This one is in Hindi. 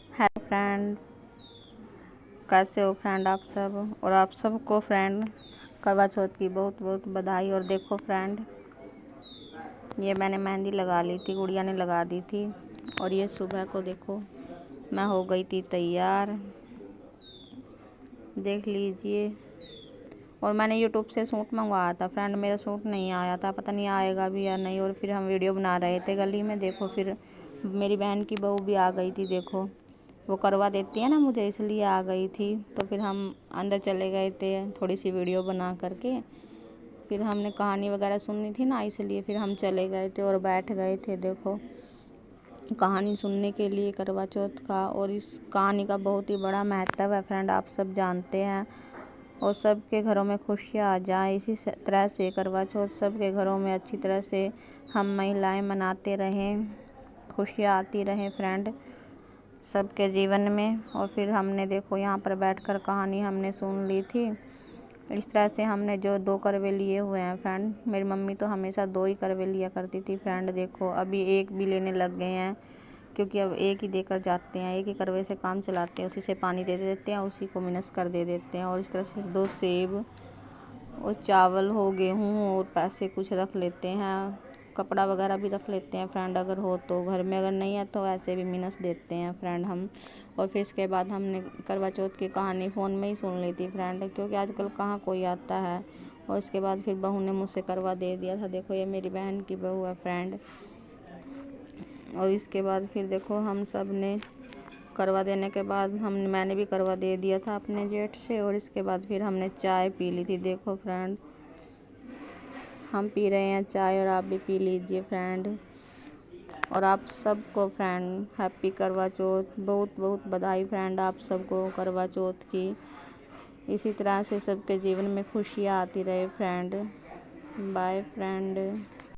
हेलो फ्रेंड, कैसे हो फ्रेंड आप सब। और आप सबको फ्रेंड करवा चौथ की बहुत बहुत बधाई। और देखो फ्रेंड, ये मैंने मेहंदी लगा ली थी, गुड़िया ने लगा दी थी। और ये सुबह को देखो मैं हो गई थी तैयार, देख लीजिए। और मैंने यूट्यूब से सूट मंगवाया था फ्रेंड, मेरा सूट नहीं आया था, पता नहीं आएगा भी या नहीं। और फिर हम वीडियो बना रहे थे गली में, देखो फिर मेरी बहन की बहू भी आ गई थी, देखो वो करवा देती है ना मुझे, इसलिए आ गई थी। तो फिर हम अंदर चले गए थे थोड़ी सी वीडियो बना करके। फिर हमने कहानी वगैरह सुननी थी ना, इसलिए फिर हम चले गए थे और बैठ गए थे देखो कहानी सुनने के लिए करवा चौथ का। और इस कहानी का बहुत ही बड़ा महत्व है फ्रेंड, आप सब जानते हैं। और सबके घरों में खुशियाँ आ जाए, इसी तरह से करवा चौथ सबके घरों में अच्छी तरह से हम महिलाएं मनाते रहें, खुशियाँ आती रहें फ्रेंड सबके जीवन में। और फिर हमने देखो यहाँ पर बैठकर कहानी हमने सुन ली थी। इस तरह से हमने जो 2 करवे लिए हुए हैं फ्रेंड, मेरी मम्मी तो हमेशा 2 ही करवे लिया करती थी फ्रेंड। देखो अभी 1 भी लेने लग गए हैं, क्योंकि अब 1 ही देकर जाते हैं, 1 ही करवे से काम चलाते हैं, उसी से पानी दे देते हैं, उसी को मिनस कर दे देते हैं। और इस तरह से 2 सेब और चावल हो, गेहूँ और पैसे कुछ रख लेते हैं, कपड़ा वगैरह भी रख लेते हैं फ्रेंड, अगर हो तो घर में, अगर नहीं है तो ऐसे भी मिनस देते हैं फ्रेंड हम। और फिर इसके बाद हमने करवा चौथ की कहानी फ़ोन में ही सुन ली थी फ्रेंड, क्योंकि आजकल कहाँ कोई आता है। और इसके बाद फिर बहू ने मुझसे करवा दे दिया था, देखो ये मेरी बहन की बहू है फ्रेंड। और इसके बाद फिर देखो हम सब ने करवा देने के बाद मैंने भी करवा दे दिया था अपने जेठ से। और इसके बाद फिर हमने चाय पी ली थी, देखो फ्रेंड हम पी रहे हैं चाय, और आप भी पी लीजिए फ्रेंड। और आप सबको फ्रेंड हैप्पी करवा चौथ, बहुत बहुत बधाई फ्रेंड आप सबको करवा चौथ की। इसी तरह से सबके जीवन में खुशियाँ आती रहे फ्रेंड। Bye friend.